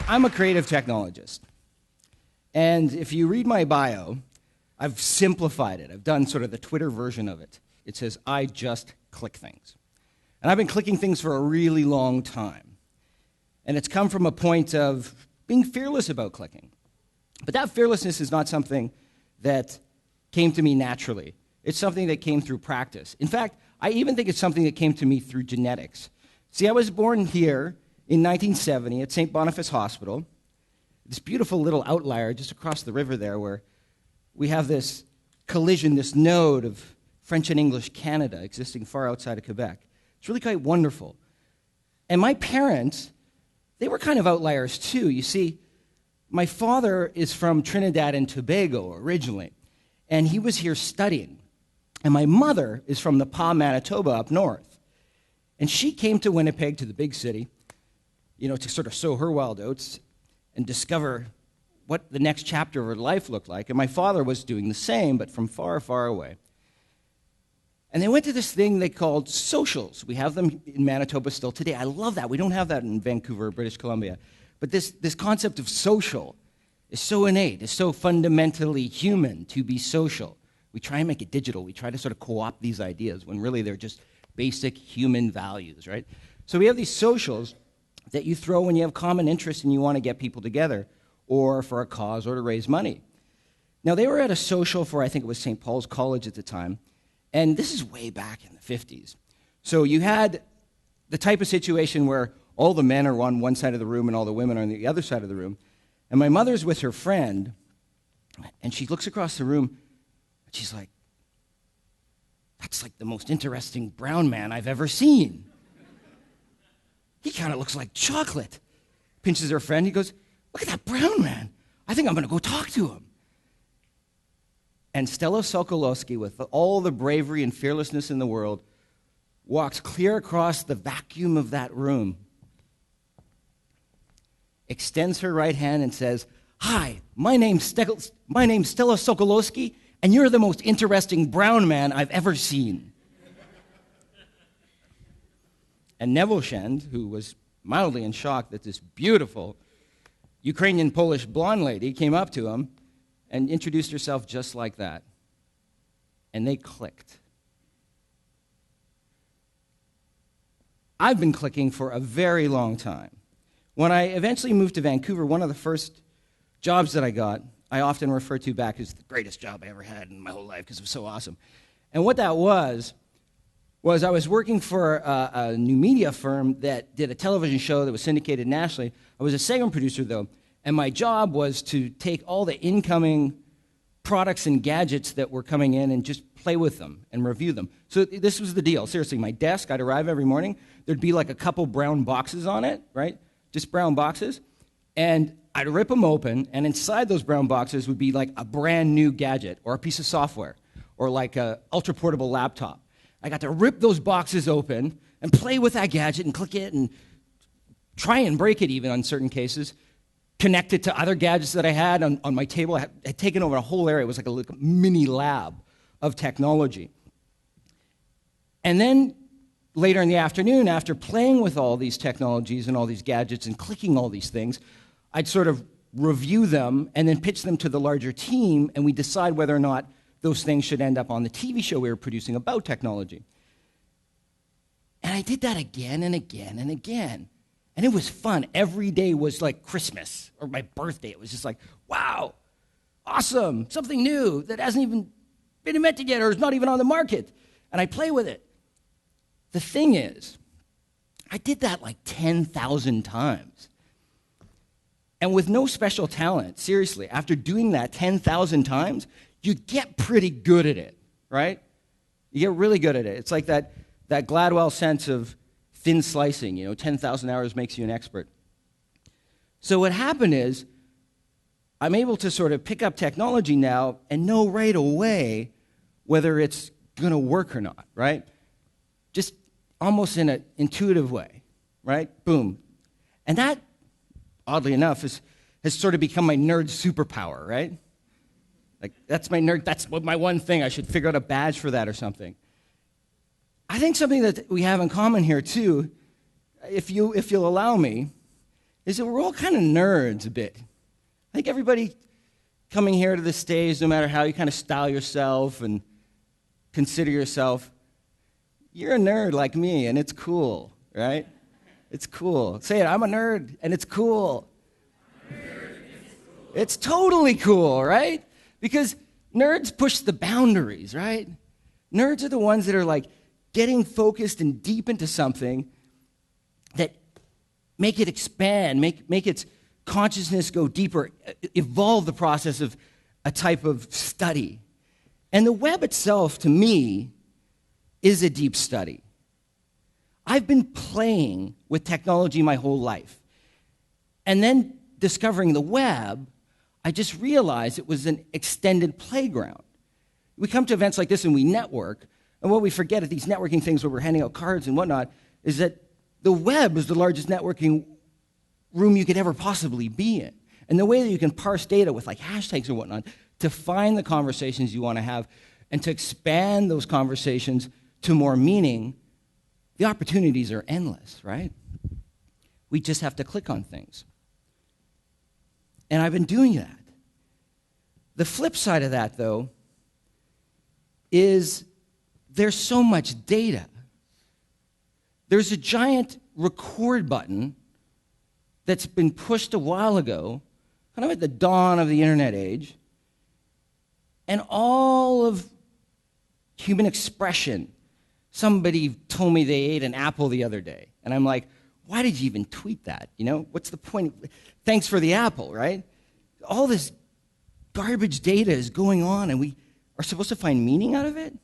I'm a creative technologist. And if you read my bio, I've simplified it. I've done sort of the Twitter version of it. It says, I just click things. And I've been clicking things for a really long time. And it's come from a point of being fearless about clicking. But that fearlessness is not something that came to me naturally. It's something that came through practice. In fact, I even think it's something that came to me through genetics. See, I was born here in 1970 at St. Boniface Hospital, this beautiful little outlier just across the river there where we have this collision, this node of French and English Canada existing far outside of Quebec. It's really quite wonderful. And my parents, they were kind of outliers too. You see, my father is from Trinidad and Tobago originally, and he was here studying. And my mother is from Nepal, Manitoba, up north. And she came to Winnipeg, to the big city, to sort of sow her wild oats and discover what the next chapter of her life looked like. And my father was doing the same, but from far, far away. And they went to this thing they called socials. We have them in Manitoba still today. I love that. We don't have that in Vancouver, British Columbia. But this concept of social is so innate. It's so fundamentally human to be social. We try and make it digital. We try to sort of co-opt these ideas when really they're just basic human values, right? So we have these socials that you throw when you have common interests and you want to get people together, or for a cause, or to raise money. Now, they were at a social for, I think it was St. Paul's College at the time, and this is way back in the 50s. So you had the type of situation where all the men are on one side of the room and all the women are on the other side of the room, and my mother's with her friend, and she looks across the room, and she's like, that's like the most interesting brown man I've ever seen. He kind of looks like chocolate. Pinches her friend. He goes, look at that brown man. I think I'm going to go talk to him. And Stella Sokolowski, with all the bravery and fearlessness in the world, walks clear across the vacuum of that room, extends her right hand and says, hi, my name's Stella Sokolowski, and you're the most interesting brown man I've ever seen. And Neville Shende, who was mildly in shock that this beautiful Ukrainian-Polish blonde lady came up to him and introduced herself just like that. And they clicked. I've been clicking for a very long time. When I eventually moved to Vancouver, one of the first jobs that I got, I often refer to back as the greatest job I ever had in my whole life because it was so awesome. And what that was I was working for a new media firm that did a television show that was syndicated nationally. I was a segment producer, though, and my job was to take all the incoming products and gadgets that were coming in and just play with them and review them. So this was the deal. Seriously, my desk, I'd arrive every morning. There'd be like a couple brown boxes on it, right? Just brown boxes. And I'd rip them open, and inside those brown boxes would be like a brand new gadget or a piece of software or like an ultra-portable laptop. I got to rip those boxes open and play with that gadget and click it and try and break it even in certain cases, connect it to other gadgets that I had on my table. I had taken over a whole area. It was like a mini lab of technology. And then later in the afternoon, after playing with all these technologies and all these gadgets and clicking all these things, I'd sort of review them and then pitch them to the larger team, and we decide whether or not those things should end up on the TV show we were producing about technology. And I did that again and again and again. And it was fun. Every day was like Christmas or my birthday. It was just like, wow, awesome, something new that hasn't even been invented yet or is not even on the market. And I play with it. The thing is, I did that like 10,000 times. And with no special talent, seriously, after doing that 10,000 times, you get pretty good at it, right? You get really good at it. It's like that Gladwell sense of thin slicing, 10,000 hours makes you an expert. So what happened is, I'm able to sort of pick up technology now and know right away whether it's going to work or not, right? Just almost in an intuitive way, right? Boom. And that, oddly enough, has sort of become my nerd superpower, right? Like, that's my nerd, that's my one thing. I should figure out a badge for that or something. I think something that we have in common here, too, if you'll allow me, is that we're all kind of nerds a bit. I think everybody coming here to the stage, no matter how you kind of style yourself and consider yourself, you're a nerd like me, and it's cool, right? It's cool. Say it, I'm a nerd, and it's cool. It's totally cool, right? Because nerds push the boundaries, right? Nerds are the ones that are like getting focused and deep into something that make it expand, make its consciousness go deeper, evolve the process of a type of study. And the web itself, to me, is a deep study. I've been playing with technology my whole life. And then discovering the web, I just realized it was an extended playground. We come to events like this and we network, and what we forget at these networking things where we're handing out cards and whatnot is that the web is the largest networking room you could ever possibly be in. And the way that you can parse data with like hashtags and whatnot to find the conversations you want to have and to expand those conversations to more meaning, the opportunities are endless, right? We just have to click on things. And I've been doing that. The flip side of that, though, is there's so much data. There's a giant record button that's been pushed a while ago, kind of at the dawn of the internet age, and all of human expression. Somebody told me they ate an apple the other day, and I'm like, why did you even tweet that? You know, what's the point? Thanks for the apple, right? All this garbage data is going on, and we are supposed to find meaning out of it?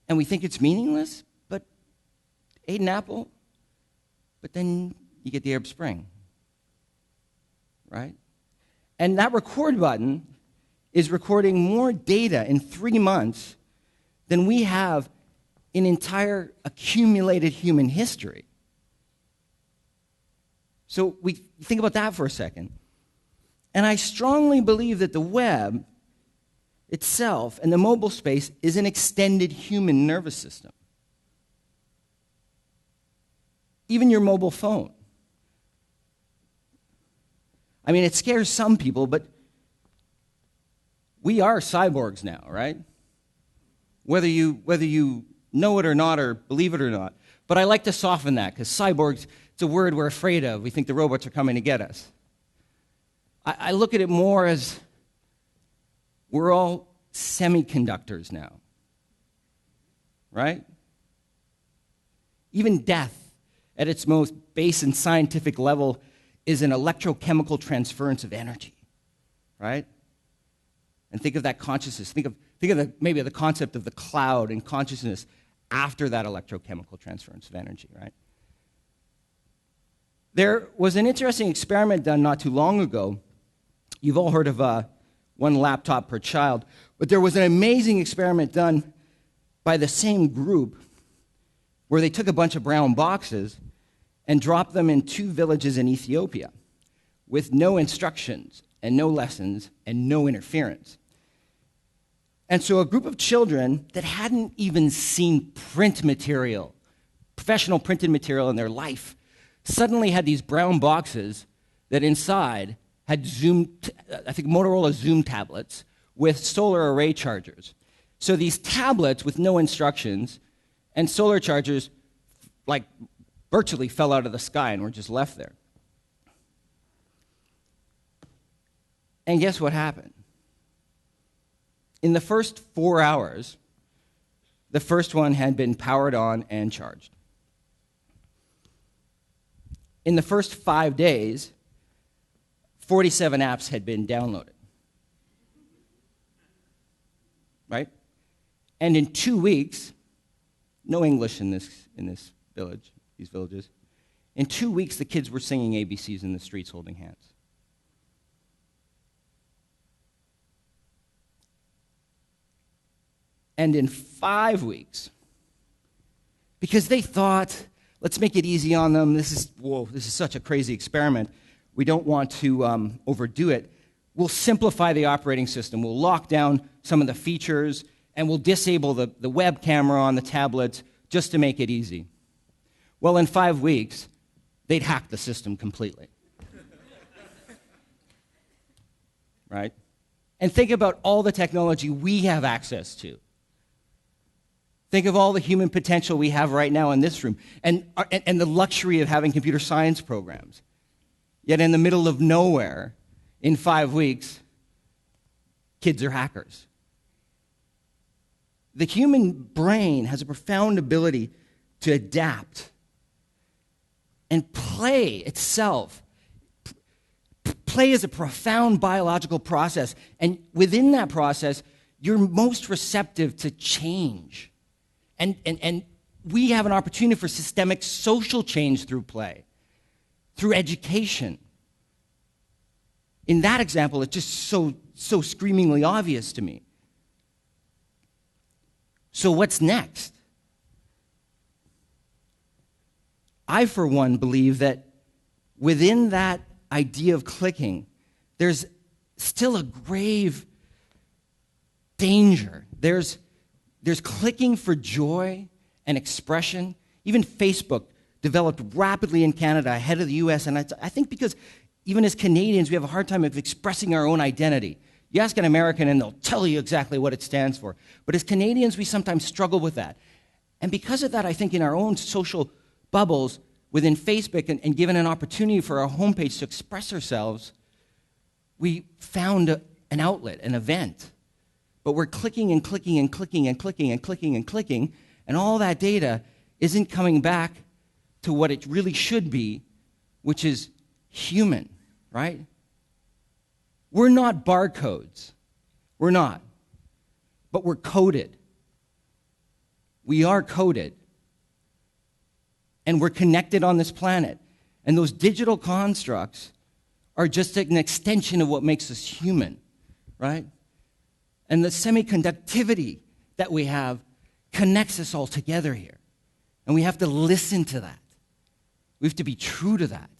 And we think it's meaningless, but ate an apple, but then you get the Arab Spring, right? And that record button is recording more data in 3 months than we have in entire accumulated human history. So we think about that for a second. And I strongly believe that the web itself and the mobile space is an extended human nervous system. Even your mobile phone. I mean, it scares some people, but we are cyborgs now, right? Whether you know it or not or believe it or not. But I like to soften that because cyborgs, it's a word we're afraid of. We think the robots are coming to get us. I look at it more as we're all semiconductors now, right? Even death, at its most base and scientific level, is an electrochemical transference of energy, right? And think of that consciousness. Think of maybe the concept of the cloud and consciousness after that electrochemical transference of energy, right? There was an interesting experiment done not too long ago. You've all heard of one laptop per child, but there was an amazing experiment done by the same group where they took a bunch of brown boxes and dropped them in 2 villages in Ethiopia with no instructions and no lessons and no interference. And so a group of children that hadn't even seen print material, professional printed material in their life, suddenly had these brown boxes that inside had Motorola Zoom tablets with solar array chargers. So these tablets with no instructions and solar chargers like virtually fell out of the sky and were just left there. And guess what happened? In the first 4 hours, the first one had been powered on and charged. In the first 5 days, 47 apps had been downloaded. Right? And in 2 weeks, no English in this village, these villages. In 2 weeks, the kids were singing ABCs in the streets holding hands. And in 5 weeks, because they thought, let's make it easy on them. This is such a crazy experiment. We don't want to overdo it. We'll simplify the operating system. We'll lock down some of the features, and we'll disable the web camera on the tablets just to make it easy. Well, in 5 weeks, they'd hack the system completely. Right? And think about all the technology we have access to. Think of all the human potential we have right now in this room and the luxury of having computer science programs. Yet in the middle of nowhere, in 5 weeks, kids are hackers. The human brain has a profound ability to adapt. And play itself, play is a profound biological process. And within that process, you're most receptive to change. And we have an opportunity for systemic social change through play, through education. In that example, it's just so screamingly obvious to me. So what's next? I, for one, believe that within that idea of clicking, there's still a grave danger. There's clicking for joy and expression. Even Facebook developed rapidly in Canada ahead of the US, and I think because even as Canadians, we have a hard time of expressing our own identity. You ask an American, and they'll tell you exactly what it stands for. But as Canadians, we sometimes struggle with that. And because of that, I think in our own social bubbles within Facebook and given an opportunity for our homepage to express ourselves, we found an outlet, an event. But we're clicking and clicking and clicking and clicking and clicking and clicking, and all that data isn't coming back to what it really should be, which is human, right? We're not barcodes. We're not. But we're coded. We are coded. And we're connected on this planet. And those digital constructs are just an extension of what makes us human, right? And the semiconductivity that we have connects us all together here. And we have to listen to that. We have to be true to that.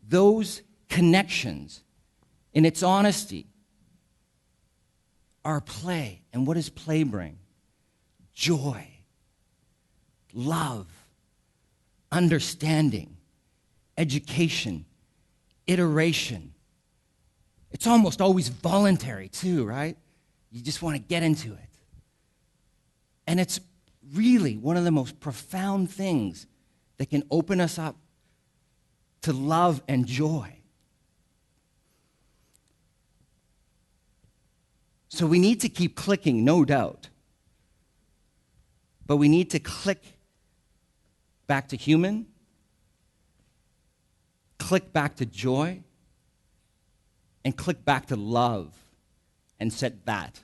Those connections, in its honesty, are play. And what does play bring? Joy, love, understanding, education, iteration. It's almost always voluntary too, right? You just want to get into it. And it's really one of the most profound things that can open us up to love and joy. So we need to keep clicking, no doubt. But we need to click back to human, click back to joy, and click back to love, and set that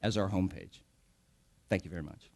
as our homepage. Thank you very much.